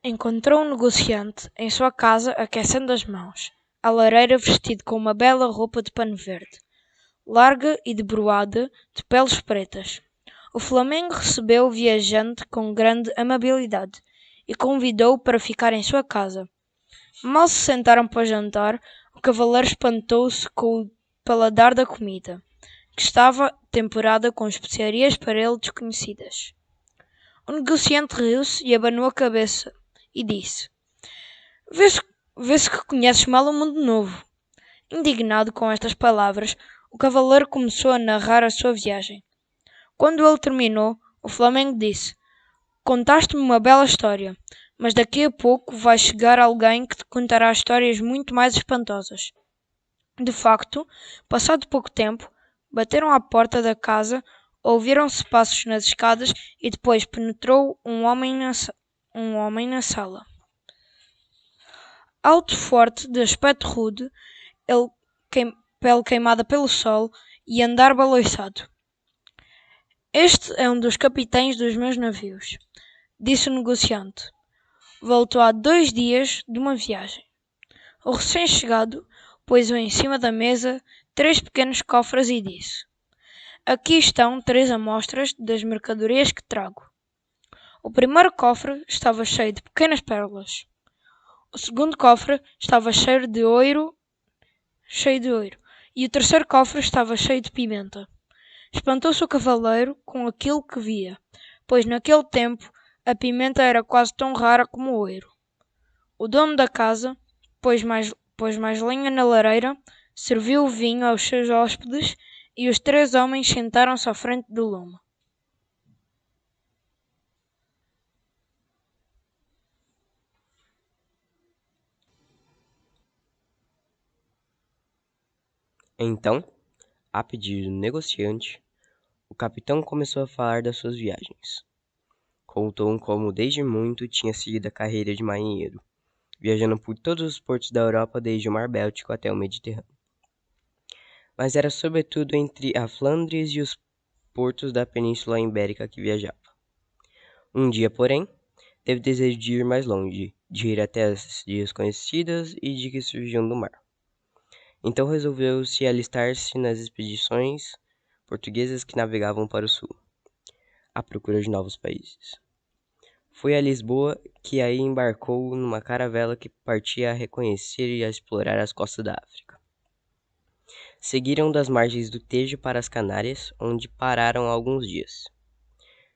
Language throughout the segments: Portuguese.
Encontrou um negociante em sua casa aquecendo as mãos, à lareira vestido com uma bela roupa de pano verde, larga e debruada de peles pretas. O Flamengo recebeu o viajante com grande amabilidade e convidou-o para ficar em sua casa. Mal se sentaram para jantar, o cavaleiro espantou-se com o paladar da comida, que estava temperada com especiarias para ele desconhecidas. O negociante riu-se e abanou a cabeça e disse: Vê-se que conheces mal o mundo novo. Indignado com estas palavras, o cavaleiro começou a narrar a sua viagem. Quando ele terminou, o Flamengo disse: Contaste-me uma bela história, mas daqui a pouco vai chegar alguém que te contará histórias muito mais espantosas. De facto, passado pouco tempo, bateram à porta da casa, ouviram-se passos nas escadas e depois penetrou um homem na sala. Alto, forte, de aspecto rude, pele queimada pelo sol e andar baloiçado. Este é um dos capitães dos meus navios, disse o negociante. Voltou há 2 dias de uma viagem. O recém-chegado pôs-o em cima da mesa 3 pequenos cofres e disse: Aqui estão 3 amostras das mercadorias que trago. O primeiro cofre estava cheio de pequenas pérolas. O segundo cofre estava cheio de ouro, e o terceiro cofre estava cheio de pimenta. Espantou-se o cavaleiro com aquilo que via, pois naquele tempo a pimenta era quase tão rara como o ouro. O dono da casa pôs mais lenha na lareira, serviu o vinho aos seus hóspedes e os 3 homens sentaram-se à frente do lume. Então, a pedido do negociante, o capitão começou a falar das suas viagens. Contou como desde muito tinha seguido a carreira de marinheiro, viajando por todos os portos da Europa desde o Mar Báltico até o Mediterrâneo. Mas era sobretudo entre a Flandres e os portos da Península Ibérica que viajava. Um dia, porém, teve desejo de ir mais longe, de ir até as desconhecidas e de que surgiam do mar. Então resolveu se alistar-se nas expedições portuguesas que navegavam para o sul, à procura de novos países. Foi a Lisboa que aí embarcou numa caravela que partia a reconhecer e a explorar as costas da África. Seguiram das margens do Tejo para as Canárias, onde pararam alguns dias.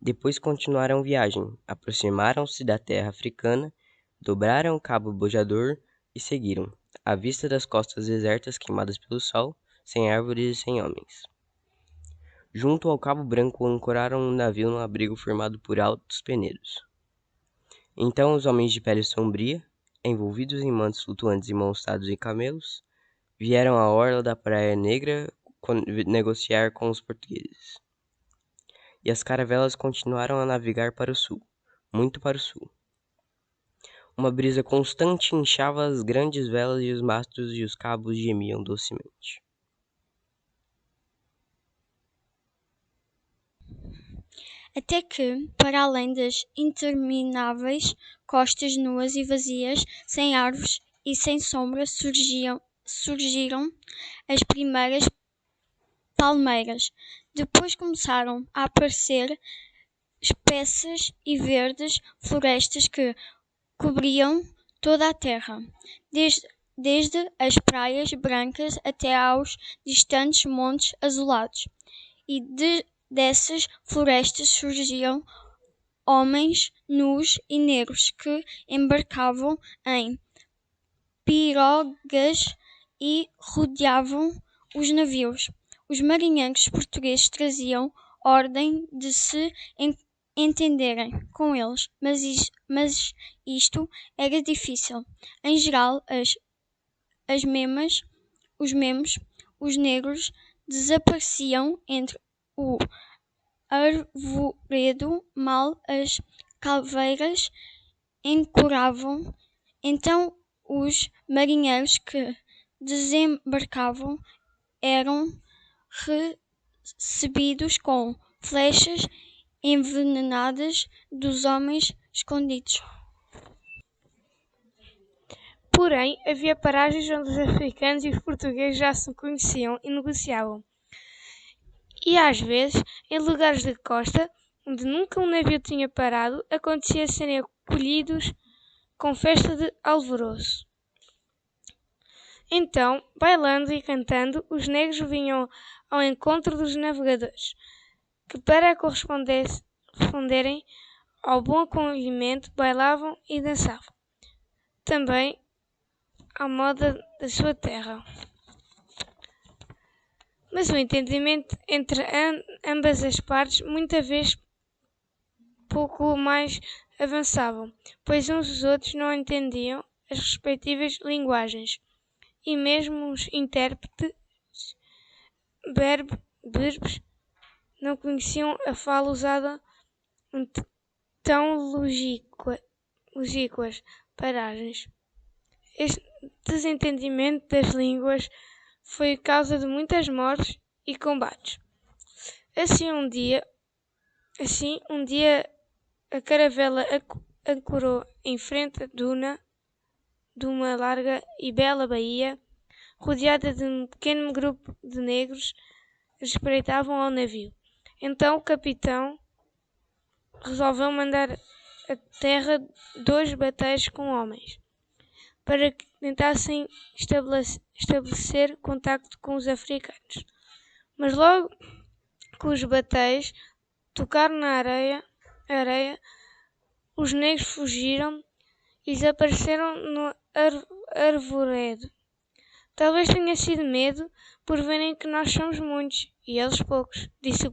Depois continuaram viagem, aproximaram-se da terra africana, dobraram Cabo Bojador e seguiram, à vista das costas desertas queimadas pelo sol, sem árvores e sem homens. Junto ao Cabo Branco ancoraram um navio no abrigo formado por altos penedos. Então os homens de pele sombria, envolvidos em mantos flutuantes e montados em camelos, vieram à orla da Praia Negra negociar com os portugueses. E as caravelas continuaram a navegar para o sul, muito para o sul. Uma brisa constante inchava as grandes velas e os mastros e os cabos gemiam docemente. Até que, para além das intermináveis costas nuas e vazias, sem árvores e sem sombra, surgiram as primeiras palmeiras. Depois começaram a aparecer espessas e verdes florestas que cobriam toda a terra, desde as praias brancas até aos distantes montes azulados. E dessas florestas surgiam homens nus e negros que embarcavam em pirogas e rodeavam os navios. Os marinheiros portugueses traziam ordem de se entenderem com eles, mas isto era difícil. Em geral, os negros desapareciam entre o arvoredo, mal as caveiras encoravam. Então os marinheiros que desembarcavam eram recebidos com flechas envenenadas dos homens escondidos. Porém, havia paragens onde os africanos e os portugueses já se conheciam e negociavam. E às vezes, em lugares de costa, onde nunca um navio tinha parado, acontecia serem acolhidos com festa de alvoroço. Então, bailando e cantando, os negros vinham ao encontro dos navegadores, que para corresponderem ao bom acolhimento, bailavam e dançavam, também à moda da sua terra. Mas o entendimento entre ambas as partes muitas vezes pouco mais avançavam, pois uns os outros não entendiam as respectivas linguagens, e mesmo os intérpretes berbers não conheciam a fala usada em tão longínquas paragens. Este desentendimento das línguas foi causa de muitas mortes e combates. Assim um dia a caravela ancorou em frente de uma larga e bela baía, rodeada de um pequeno grupo de negros que espreitavam ao navio. Então o capitão resolveu mandar à terra 2 batéis com homens, para que tentassem estabelecer contacto com os africanos. Mas logo que os batéis tocaram na areia, os negros fugiram e desapareceram no arvoredo. Talvez tenha sido medo por verem que nós somos muitos e eles poucos, disse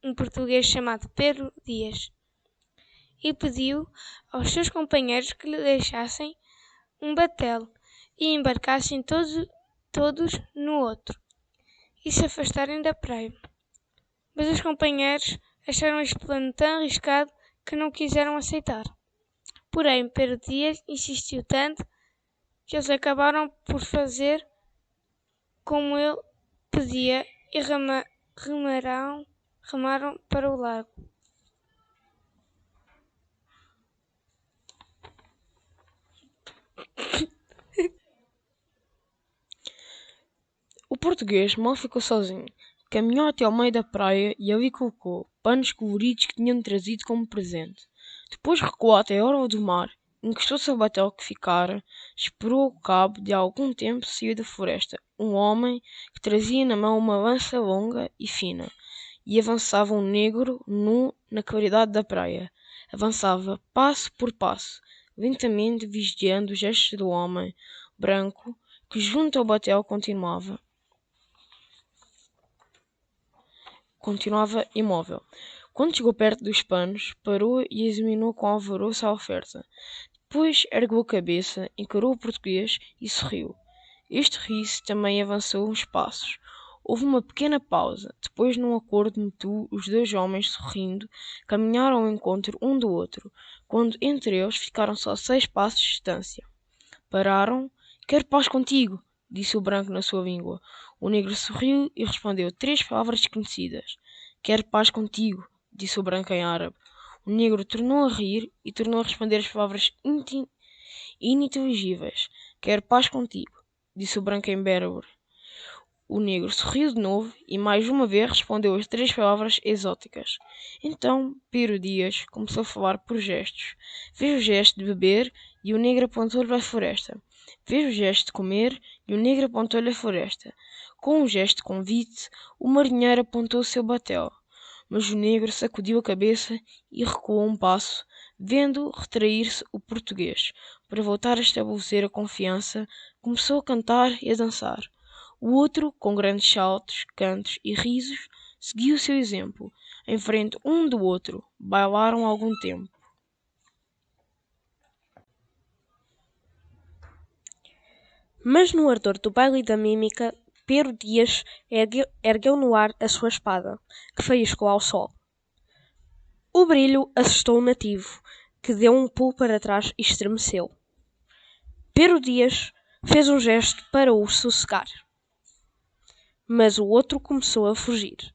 um português chamado Pedro Dias, e pediu aos seus companheiros que lhe deixassem um batel e embarcassem todos no outro e se afastarem da praia. Mas os companheiros acharam este plano tão arriscado que não quiseram aceitar. Porém, Pedro Dias insistiu tanto que eles acabaram por fazer como ele pedia e remaram para o lago. O português mal ficou sozinho. Caminhou até ao meio da praia e ali colocou panos coloridos que tinham trazido como presente. Depois recuou até a orla do mar, encostou-se ao batel que ficara, esperou ao cabo de algum tempo saiu da floresta um homem que trazia na mão uma lança longa e fina, e avançava um negro nu na claridade da praia. Avançava passo por passo, lentamente vigiando os gestos do homem branco que junto ao batel continuava imóvel. Quando chegou perto dos panos, parou e examinou com alvoroço a oferta. Depois ergueu a cabeça, encarou o português e sorriu. Este riso também avançou uns passos. Houve uma pequena pausa. Depois, num acordo mútuo, os 2 homens, sorrindo, caminharam ao encontro um do outro, quando entre eles ficaram só 6 passos de distância. Pararam. Quero paz contigo, disse o branco na sua língua. O negro sorriu e respondeu 3 palavras desconhecidas. Quero paz contigo, disse o branco em árabe. O negro tornou a rir e tornou a responder as palavras ininteligíveis. Quero paz contigo, disse o branco em berber. O negro sorriu de novo e mais uma vez respondeu as 3 palavras exóticas. Então Pedro Dias começou a falar por gestos. Fez o gesto de beber e o negro apontou-lhe a floresta. Fez o gesto de comer e o negro apontou-lhe a floresta. Com um gesto de convite, o marinheiro apontou o seu batel. Mas o negro sacudiu a cabeça e recuou um passo, vendo retrair-se o português. Para voltar a estabelecer a confiança, começou a cantar e a dançar. O outro, com grandes saltos, cantos e risos, seguiu o seu exemplo. Em frente um do outro, bailaram algum tempo. Mas no ardor do baile e da mímica, Pedro Dias ergueu no ar a sua espada, que faiscou ao sol. O brilho assustou o nativo, que deu um pulo para trás e estremeceu. Pedro Dias fez um gesto para o sossegar. Mas o outro começou a fugir.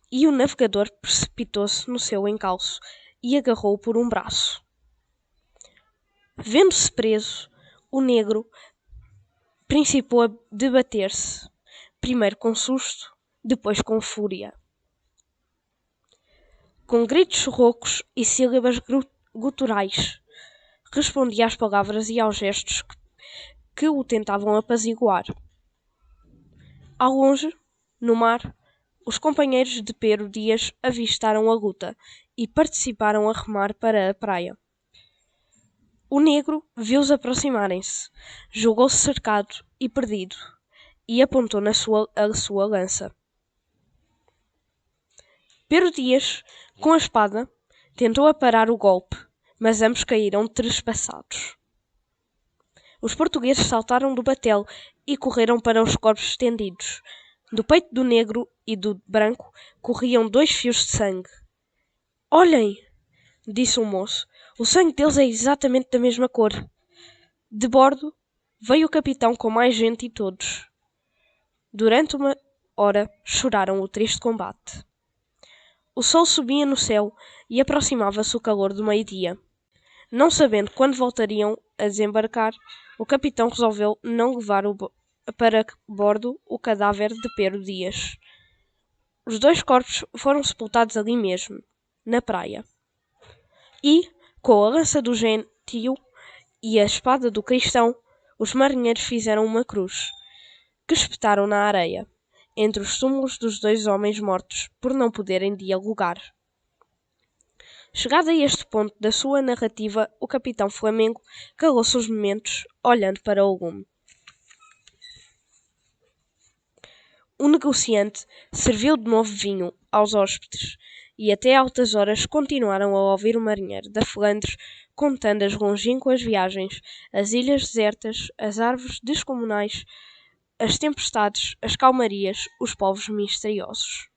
E o navegador precipitou-se no seu encalço e agarrou-o por um braço. Vendo-se preso, O negro principiou a debater-se, primeiro com susto, depois com fúria. Com gritos roucos e sílabas guturais, respondia às palavras e aos gestos que o tentavam apaziguar. Ao longe, no mar, os companheiros de Pero Dias avistaram a luta e participaram a remar para a praia. O negro viu-os aproximarem-se, julgou-se cercado e perdido, e apontou a sua lança. Pero Dias, com a espada, tentou aparar o golpe, mas ambos caíram trespassados. Os portugueses saltaram do batel e correram para os corpos estendidos. Do peito do negro e do branco corriam 2 fios de sangue. "Olhem!" disse o moço. "O sangue deles é exatamente da mesma cor." De bordo veio o capitão com mais gente e todos. Durante uma hora choraram o triste combate. O sol subia no céu e aproximava-se o calor do meio-dia. Não sabendo quando voltariam a desembarcar, o capitão resolveu não levar para bordo o cadáver de Pero Dias. Os 2 corpos foram sepultados ali mesmo, na praia. E, com a lança do gentio e a espada do cristão, os marinheiros fizeram uma cruz, que espetaram na areia, entre os túmulos dos 2 homens mortos por não poderem dialogar. Chegado a este ponto da sua narrativa, o capitão Flamengo calou-se uns momentos, olhando para o lume. O negociante serviu de novo vinho aos hóspedes, e até altas horas continuaram a ouvir o marinheiro da Flandres contando as longínquas viagens, as ilhas desertas, as árvores descomunais, as tempestades, as calmarias, os povos misteriosos.